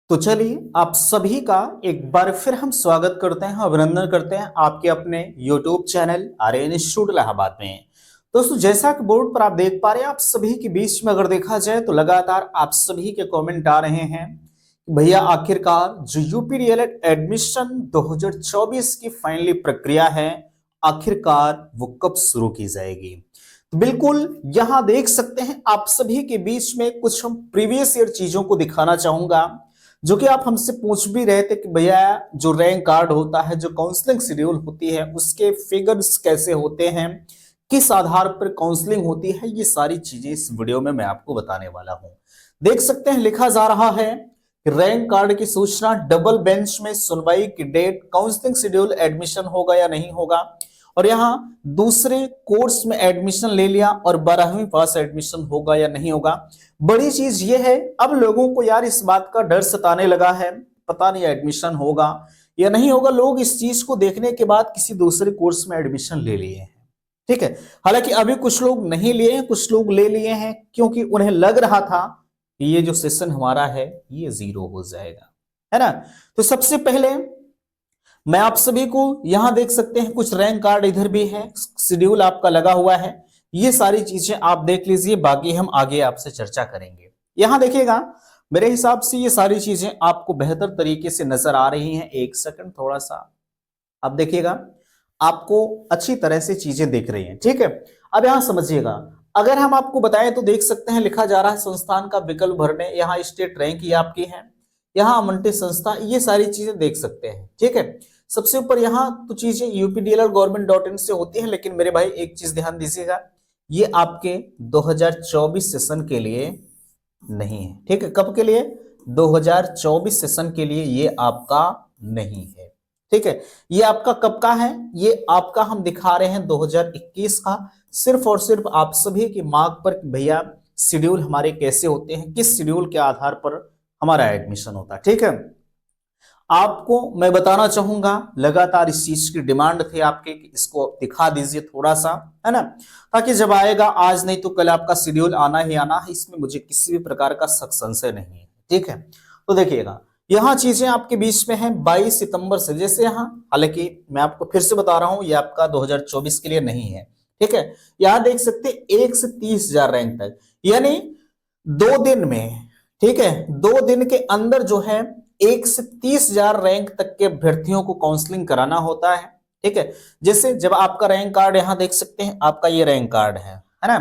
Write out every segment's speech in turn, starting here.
तो चलिए आप सभी का एक बार फिर हम स्वागत करते हैं, अभिनंदन करते हैं आपके अपने YouTube channel Aryan institute Allahabad में। दोस्तों, जैसा कि बोर्ड पर आप देख पा रहे हैं, आप सभी के बीच में अगर देखा जाए तो लगातार आप सभी के कमेंट आ रहे हैं कि भैया आखिरकार जो यूपी डीएलएड एडमिशन 2024 की फाइनली प्रक्रिया है, आखिरकार वो कब शुरू की जाएगी। तो बिल्कुल यहां देख सकते हैं आप सभी के बीच में कुछ हम प्रीवियस ईयर चीजों को दिखाना चाहूंगा, जो कि आप हमसे पूछ भी रहे थे कि भैया जो रैंक कार्ड होता है, जो काउंसलिंग शेड्यूल होती है, उसके फिगर्स कैसे होते हैं, किस आधार पर काउंसलिंग होती है, ये सारी चीजें इस वीडियो में मैं आपको बताने वाला हूं। देख सकते हैं लिखा जा रहा है कि रैंक कार्ड की सूचना, डबल बेंच में सुनवाई की डेट, काउंसलिंग शेड्यूल, एडमिशन होगा या नहीं होगा, और यहाँ दूसरे कोर्स में एडमिशन ले लिया और 12वीं पास एडमिशन होगा या नहीं होगा। बड़ी चीज ये है, अब लोगों को यार इस बात का डर सताने लगा है, पता नहीं एडमिशन होगा या नहीं होगा। लोग इस चीज को देखने के बाद किसी दूसरे कोर्स में एडमिशन ले लिए हैं। ठीक है, हालांकि अभी कुछ लोग नहीं लिए हैं, कुछ लोग ले लिए हैं क्योंकि उन्हें लग रहा था कि ये जो सेशन हमारा है ये जीरो हो जाएगा, है ना। तो सबसे पहले मैं आप सभी को यहां देख सकते हैं कुछ रैंक कार्ड इधर भी है, शेड्यूल आपका लगा हुआ है। ये सारी चीजें आप देख लीजिए, बाकी हम आगे आपसे चर्चा करेंगे। यहां देखिएगा, मेरे हिसाब से ये सारी चीजें आपको बेहतर तरीके से नजर आ रही हैं। एक सेकंड, थोड़ा सा आप देखिएगा, आपको अच्छी तरह से चीजें दिख रही हैं। ठीक है, अब यहां समझिएगा, अगर हम आपको बताएं तो देख सकते हैं लिखा जा रहा है संस्थान का विकल्प भरने, यहाँ स्टेट रैंक ये आपकी है, यहाँ अमंटित संस्था, ये सारी चीजें देख सकते हैं। ठीक है, सबसे ऊपर यहाँ तो चीजें यूपीडीएलआर गवर्नमेंट.इन से होती है, लेकिन मेरे भाई एक चीज ध्यान दीजिएगा, ये आपके 2024 सेशन के लिए नहीं है। ठीक है, कब के लिए? 2024 सेशन के लिए ये आपका नहीं है। ठीक है, ये आपका कब का है? ये आपका हम दिखा रहे हैं 2021 का, सिर्फ और सिर्फ आप सभी की मांग पर भैया शेड्यूल हमारे कैसे होते हैं, किस शेड्यूल के आधार पर हमारा एडमिशन होता है। ठीक है, आपको मैं बताना चाहूंगा, लगातार इस चीज की डिमांड थी आपके कि इसको दिखा दीजिए थोड़ा सा, है ना, ताकि जब आएगा आज नहीं तो कल आपका शेड्यूल आना ही आना है, इसमें मुझे किसी भी प्रकार का शक संशय नहीं है। ठीक है, तो देखिएगा यहाँ चीजें आपके बीच में है 22 सितंबर से, जैसे यहाँ, हालांकि मैं आपको फिर से बता रहा हूं ये आपका 2024 के लिए नहीं है। ठीक है, यहाँ देख सकते 1 से 30,000 रैंक तक, यानी 2 दिन में, ठीक है, 2 दिन के अंदर जो है 1 से 30,000 रैंक तक के अभ्यर्थियों को काउंसलिंग कराना होता है। ठीक है, जैसे जब आपका रैंक कार्ड यहां देख सकते हैं, आपका ये रैंक कार्ड है ना,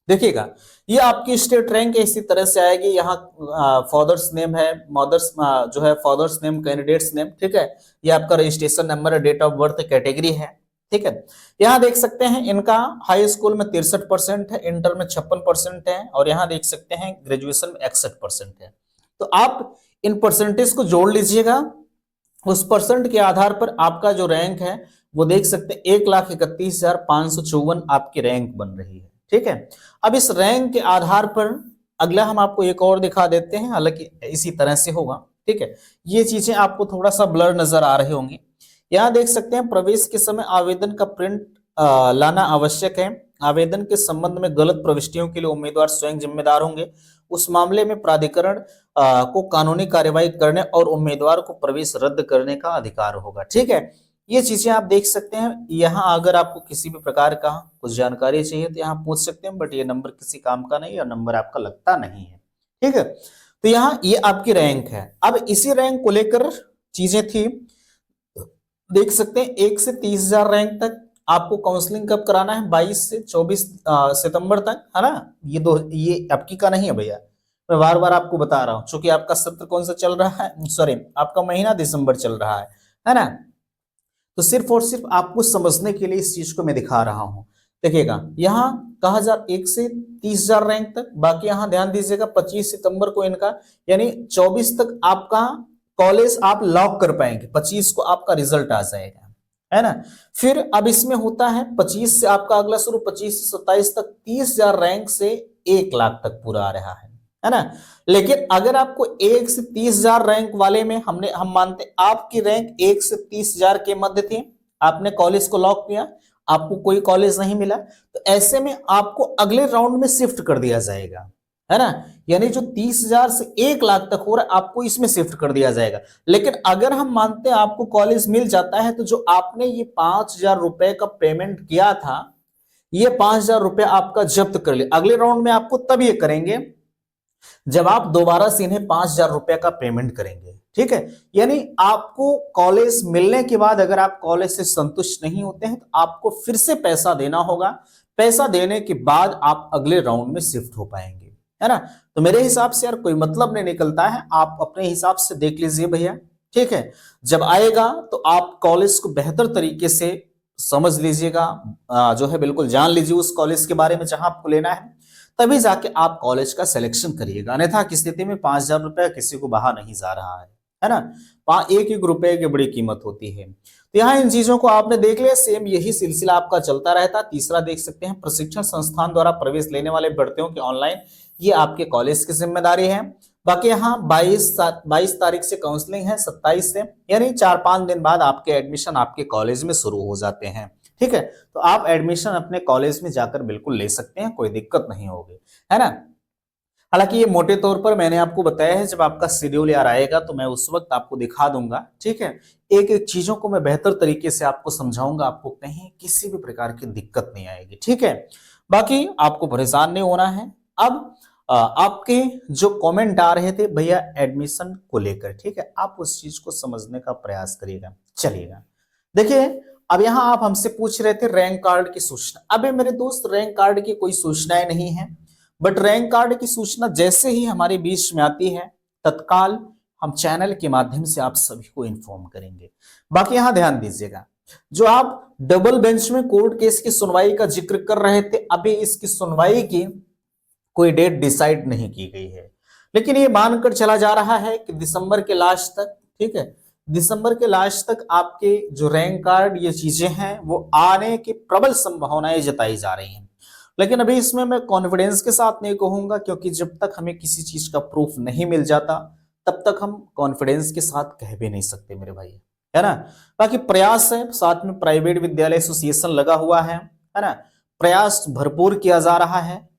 देखिएगा ये आपकी स्टेट रैंक इसी तरह से आएगी। यहाँ फादर्स नेम है, मदर्स जो है फादर्स नेम, कैंडिडेट्स नेम। ठीक है, ये आपका रजिस्ट्रेशन नंबर है, डेट ऑफ बर्थ, कैटेगरी है। ठीक है, यहाँ देख सकते हैं इनका हाई स्कूल में 63% है, इंटर में 56% है, और यहाँ देख सकते हैं ग्रेजुएशन में 61% है। तो आप इन परसेंटेज को जोड़ लीजिएगा, उस परसेंट के आधार पर आपका जो रैंक है वो देख सकते हैं 1,31,554 आपकी रैंक बन रही है। ठीक है, अब इस रैंक के आधार पर अगला हम आपको एक और दिखा देते हैं, हालांकि इसी तरह से होगा। ठीक है, ये चीजें आपको थोड़ा सा ब्लर नजर आ रही होंगी। यहाँ देख सकते हैं प्रवेश के समय आवेदन का प्रिंट लाना आवश्यक है। आवेदन के संबंध में गलत प्रविष्टियों के लिए उम्मीदवार स्वयं जिम्मेदार होंगे। उस मामले में प्राधिकरण को कानूनी कार्यवाही करने और उम्मीदवार को प्रवेश रद्द करने का अधिकार होगा। ठीक है, ये चीजें आप देख सकते हैं। यहाँ अगर आपको किसी भी प्रकार का कुछ जानकारी चाहिए तो यहाँ पूछ सकते हैं, बट ये नंबर किसी काम का नहीं, और नंबर आपका लगता नहीं है। ठीक है, तो यहाँ ये आपकी रैंक है। अब इसी रैंक को लेकर चीजें थी, देख सकते हैं 1 से 30,000 रैंक तक आपको काउंसलिंग कब कराना है? 22 से 24 सितंबर तक, है ना। ये आपकी का नहीं है भैया, मैं बार बार आपको बता रहा हूं, क्योंकि आपका सत्र कौन सा चल रहा है, सॉरी आपका महीना दिसंबर चल रहा है ना। तो सिर्फ और सिर्फ आपको समझने के लिए इस चीज को मैं दिखा रहा हूं। देखिएगा यहाँ कहा जा 1 से 30,000 रैंक तक, बाकी यहाँ ध्यान दीजिएगा 25 सितंबर को इनका, यानी 24 तक आपका कॉलेज आप लॉक कर पाएंगे, 25 को आपका रिजल्ट आ जाएगा, है ना। फिर अब इसमें होता है 25 से आपका अगला शुरू, 25 से 27 तक 30,000 रैंक से 1 लाख तक पूरा आ रहा है ना। लेकिन अगर आपको 1 से 30,000 रैंक वाले में हम मानते आपकी रैंक 1 से 30,000 के मध्य थी, आपने कॉलेज को लॉक किया, आपको कोई कॉलेज नहीं मिला, तो ऐसे में आपको अगले राउंड में शिफ्ट कर दिया जाएगा, है ना। यानी जो 30,000 से 1 लाख तक हो रहा है आपको इसमें शिफ्ट कर दिया जाएगा। लेकिन अगर हम मानते हैं आपको कॉलेज मिल जाता है, तो जो आपने ये 5,000 रुपए का पेमेंट किया था, ये 5,000 रुपए आपका जब्त कर लिया। अगले राउंड में आपको तब ये करेंगे जब आप दोबारा से इन्हें 5,000 रुपए का पेमेंट करेंगे, ठीक है। यानी आपको कॉलेज मिलने के बाद अगर आप कॉलेज से संतुष्ट नहीं होते हैं तो आपको फिर से पैसा देना होगा। पैसा देने के बाद आप अगले राउंड में शिफ्ट हो पाएंगे, है ना। तो मेरे हिसाब से यार कोई मतलब नहीं निकलता है, आप अपने हिसाब से देख लीजिए भैया, ठीक है। जब आएगा तो आप कॉलेज को बेहतर तरीके से समझ लीजिएगा, जो है बिल्कुल जान लीजिए उस कॉलेज के बारे में जहां आपको लेना है, तभी जाके आप कॉलेज का सिलेक्शन करिएगा। अन्यथा की स्थिति में 5,000 रुपया किसी को बाहर नहीं जा रहा है ना। एक एक रुपए की बड़ी कीमत होती है। तो यहाँ इन चीजों को आपने देख लिया, सेम यही सिलसिला आपका चलता रहता। तीसरा देख सकते हैं, प्रशिक्षण संस्थान द्वारा प्रवेश लेने वाले भर्तियों के ऑनलाइन, ये आपके कॉलेज की जिम्मेदारी है। बाकी यहाँ 22 तारीख से काउंसलिंग है, 27 से, यानी 4-5 दिन बाद आपके एडमिशन आपके कॉलेज में शुरू हो जाते हैं, ठीक है। तो आप एडमिशन अपने कॉलेज में जाकर बिल्कुल ले सकते हैं, कोई दिक्कत नहीं होगी, है ना। हालांकि ये मोटे तौर पर मैंने आपको बताया है, जब आपका शेड्यूल यार आएगा तो मैं उस वक्त आपको दिखा दूंगा, ठीक है। एक एक चीजों को मैं बेहतर तरीके से आपको समझाऊंगा, आपको कहीं किसी भी प्रकार की दिक्कत नहीं आएगी, ठीक है। बाकी आपको परेशान नहीं होना है। अब आपके जो कमेंट आ रहे थे भैया एडमिशन को लेकर, ठीक है, आप उस चीज को समझने का प्रयास करिएगा, चलिएगा। देखिए अब यहां आप हमसे पूछ रहे थे रैंक कार्ड की सूचना। अबे मेरे दोस्त, रैंक कार्ड की कोई सूचनाएं नहीं है, बट रैंक कार्ड की सूचना जैसे ही हमारे बीच में आती है तत्काल हम चैनल के माध्यम से आप सभी को इन्फॉर्म करेंगे। बाकी यहां ध्यान दीजिएगा, जो आप डबल बेंच में कोर्ट केस की सुनवाई का जिक्र कर रहे थे, अभी इसकी सुनवाई की कोई डेट डिसाइड नहीं की गई है, लेकिन ये मानकर चला जा रहा है कि दिसंबर के लास्ट तक, ठीक है, दिसंबर के लास्ट तक आपके जो रैंक कार्ड ये चीजें हैं वो आने की प्रबल संभावनाएं जताई जा रही हैं। लेकिन अभी इसमें मैं कॉन्फिडेंस के साथ नहीं कहूंगा, क्योंकि जब तक हमें किसी चीज का प्रूफ नहीं मिल जाता तब तक हम कॉन्फिडेंस के साथ कह भी नहीं सकते मेरे भाई, है ना। बाकी प्रयास है, साथ में प्राइवेट विद्यालय एसोसिएशन लगा हुआ है ना। प्रयास भरपूर किया जा रहा है,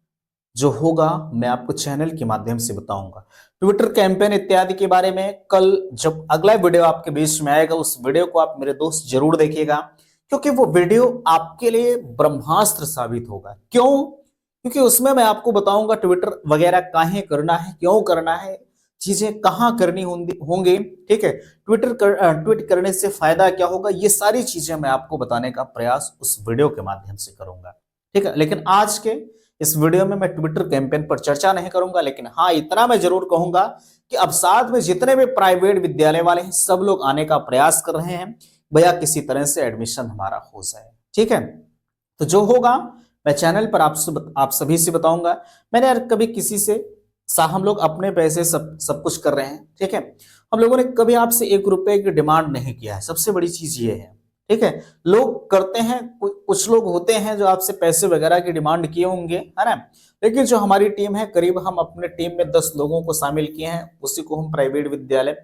जो होगा मैं आपको चैनल के माध्यम से बताऊंगा। ट्विटर कैंपेन इत्यादि के बारे में कल जब अगला वीडियो आपके बीच में आएगा, उस वीडियो को आप मेरे दोस्त जरूर देखिएगा, क्योंकि वो वीडियो आपके लिए ब्रह्मास्त्र साबित होगा। क्यों? क्योंकि उसमें मैं आपको बताऊंगा ट्विटर वगैरह काहे करना है, क्यों करना है, चीजें कहाँ करनी होंगी, ठीक है, ट्वीट करने से फायदा क्या होगा, ये सारी चीजें मैं आपको बताने का प्रयास उस वीडियो के माध्यम से करूंगा, ठीक है। लेकिन आज के इस वीडियो में मैं ट्विटर कैंपेन पर चर्चा नहीं करूंगा, लेकिन हाँ इतना मैं जरूर कहूंगा कि अब साथ में जितने भी प्राइवेट विद्यालय वाले हैं सब लोग आने का प्रयास कर रहे हैं, भैया किसी तरह से एडमिशन हमारा हो जाए, ठीक है। तो जो होगा मैं चैनल पर आप सभी से बताऊंगा। मैंने यार कभी किसी से हम लोग अपने पैसे सब कुछ कर रहे हैं, ठीक है, हम लोगों ने कभी आपसे 1 रुपए की डिमांड नहीं किया है, सबसे बड़ी चीज ये है, ठीक है। लोग करते हैं, कुछ लोग होते हैं जो आपसे पैसे वगैरह की डिमांड किए होंगे, है ना, लेकिन जो हमारी टीम है, करीब हम अपने टीम में 10 लोगों को शामिल किए हैं, उसी को हम प्राइवेट विद्यालय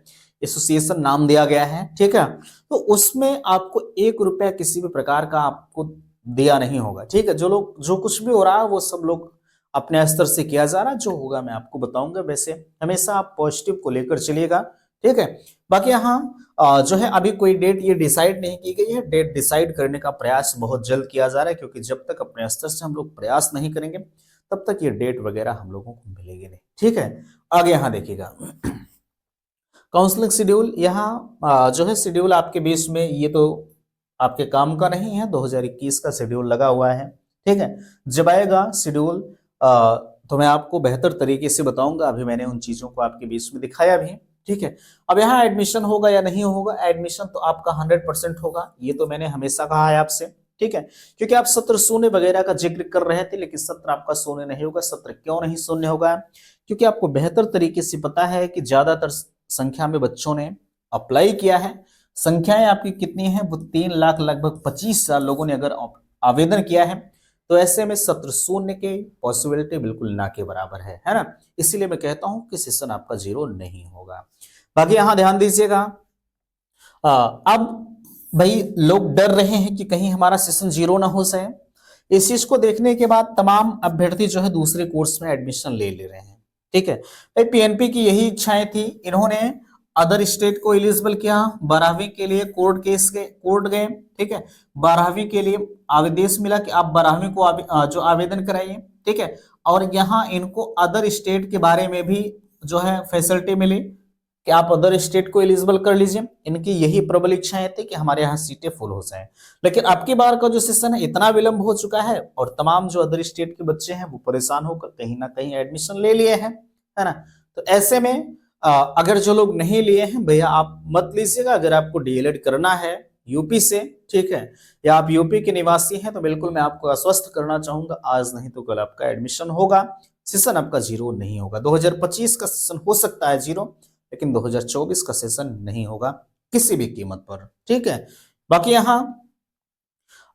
एसोसिएशन नाम दिया गया है, ठीक है। तो उसमें आपको 1 रुपया किसी भी प्रकार का आपको दिया नहीं होगा, ठीक है। जो कुछ भी हो रहा है वो सब लोग अपने स्तर से किया जा रहा है, जो होगा मैं आपको बताऊंगा। वैसे हमेशा आप पॉजिटिव को लेकर चलिएगा, ठीक है। बाकी यहाँ जो है अभी कोई डेट ये डिसाइड नहीं की गई है, डेट डिसाइड करने का प्रयास बहुत जल्द किया जा रहा है, क्योंकि जब तक अपने स्तर से हम लोग प्रयास नहीं करेंगे तब तक ये डेट वगैरह हम लोगों को मिलेगी नहीं, ठीक है। आगे यहाँ देखिएगा काउंसलिंग शेड्यूल, यहाँ जो है शेड्यूल आपके बीच में ये तो आपके काम का नहीं है, 2021 का शेड्यूल लगा हुआ है, ठीक है। जब आएगा शेड्यूल तो मैं आपको बेहतर तरीके से बताऊंगा। अभी मैंने उन चीजों को आपके बीच में दिखाया भी, ठीक है। अब यहाँ एडमिशन होगा या नहीं होगा, एडमिशन तो आपका 100% होगा, ये तो मैंने हमेशा कहा है आपसे, ठीक है। क्योंकि आप सत्र शून्य वगैरह का जिक्र कर रहे थे, लेकिन सत्र आपका शून्य नहीं होगा। सत्र क्यों नहीं शून्य होगा? क्योंकि आपको बेहतर तरीके से पता है कि ज्यादातर संख्या में बच्चों ने अप्लाई किया है। संख्याएं आपकी कितनी है? वो 3 लाख लगभग 25,000 लोगों ने अगर आवेदन किया है, तो ऐसे में सत्र शून्य के पॉसिबिलिटी बिल्कुल ना के बराबर है ना। इसीलिए मैं कहता हूं कि सेशन आपका 0 नहीं होगा। बाकी यहां ध्यान दीजिएगा, अब भाई लोग डर रहे हैं कि कहीं हमारा सेशन 0 ना हो जाए। इस चीज को देखने के बाद तमाम अभ्यर्थी जो है दूसरे कोर्स में एडमिशन ले रहे हैं, ठीक है भाई, पीएनपी की यही इच्छाएं थी। इन्होंने अदर स्टेट को एलिजिबल किया, 12वीं के लिए कोर्ट गए, ठीक है। 12वीं के लिए आदेश मिला कि आप 12वीं को जो आवेदन कराइए, ठीक है। और यहाँ इनको अदर स्टेट के बारे में भी जो है फैसिलिटी मिली कि आप अदर स्टेट को एलिजिबल कर लीजिए। इनकी यही प्रबल इच्छाएं थी कि हमारे यहाँ सीटें फुल हो जाए। लेकिन अब की बार का जो सेशन है इतना विलंब हो चुका है और तमाम जो अदर स्टेट के बच्चे हैं वो परेशान होकर कहीं ना कहीं एडमिशन ले लिए हैं, है ना। तो ऐसे में अगर जो लोग नहीं लिए हैं भैया आप मत लीजिएगा। अगर आपको डीएलएड करना है यूपी से, ठीक है, या आप यूपी के निवासी हैं, तो बिल्कुल मैं आपको आश्वस्त करना चाहूंगा आज नहीं तो कल आपका एडमिशन होगा। सेशन आपका जीरो नहीं होगा। 2025 का सेशन हो सकता है जीरो, लेकिन 2024 का सेशन नहीं होगा किसी भी कीमत पर, ठीक है। बाकी यहाँ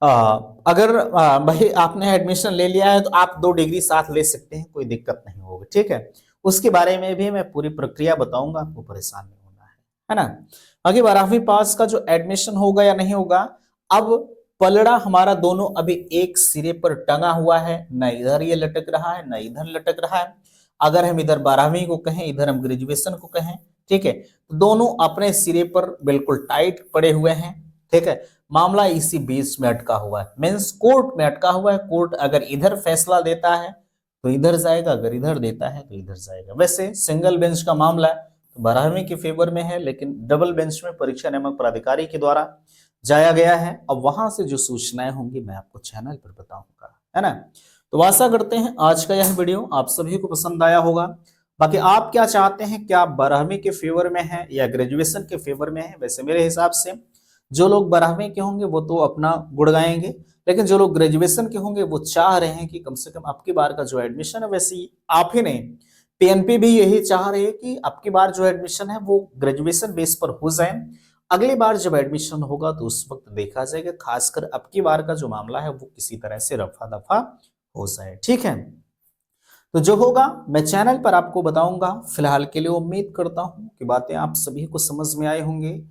अगर भाई आपने एडमिशन ले लिया है तो आप 2 डिग्री साथ ले सकते हैं, कोई दिक्कत नहीं होगी, ठीक है। उसके बारे में भी मैं पूरी प्रक्रिया बताऊंगा, आपको परेशान नहीं होना है ना। आगे 12वीं पास का जो एडमिशन होगा या नहीं होगा, अब पलड़ा हमारा दोनों अभी एक सिरे पर टंगा हुआ है, न इधर ये लटक रहा है न इधर लटक रहा है। अगर हम इधर 12वीं को कहें, इधर हम ग्रेजुएशन को कहें, ठीक है, तो दोनों अपने सिरे पर बिल्कुल टाइट पड़े हुए हैं, ठीक है। मामला इसी बीच में अटका हुआ है, मीन्स कोर्ट में अटका हुआ है। कोर्ट अगर इधर फैसला देता है तो इधर जाएगा, अगर इधर देता है तो इधर जाएगा। वैसे सिंगल बेंच का मामला है तो 12वीं के फेवर में है, लेकिन डबल बेंच में परीक्षा नियामक प्राधिकारी के द्वारा जाया गया है। अब वहां से जो सूचनाएं होंगी मैं आपको चैनल पर बताऊंगा, है ना। तो आशा करते हैं आज का यह वीडियो आप सभी को पसंद आया होगा। बाकी आप क्या चाहते हैं, क्या आप 12वीं के फेवर में हैं या ग्रेजुएशन के फेवर में हैं? वैसे मेरे हिसाब से जो लोग 12वीं के होंगे वो तो अपना गुड़ गाएंगे, लेकिन जो लोग ग्रेजुएशन के होंगे वो चाह रहे हैं कि कम से कम आपकी बार का जो एडमिशन है, वैसे आप ही नहीं, पीएनपी भी यही चाह रही है कि आपकी बार जो एडमिशन है वो ग्रेजुएशन बेस पर हो जाए। अगली बार जब एडमिशन होगा तो उस वक्त देखा जाएगा, खासकर अब की बार का जो मामला है वो किसी तरह से रफा दफा हो जाए, ठीक है। तो जो होगा मैं चैनल पर आपको बताऊंगा। फिलहाल के लिए उम्मीद करता हूं कि बातें आप सभी को समझ में आए होंगे।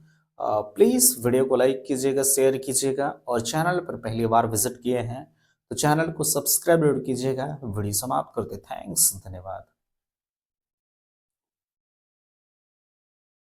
प्लीज वीडियो को लाइक कीजिएगा, शेयर कीजिएगा, और चैनल पर पहली बार विजिट किए हैं तो चैनल को सब्सक्राइब कीजिएगा। वीडियो समाप्त करते, थैंक्स, धन्यवाद।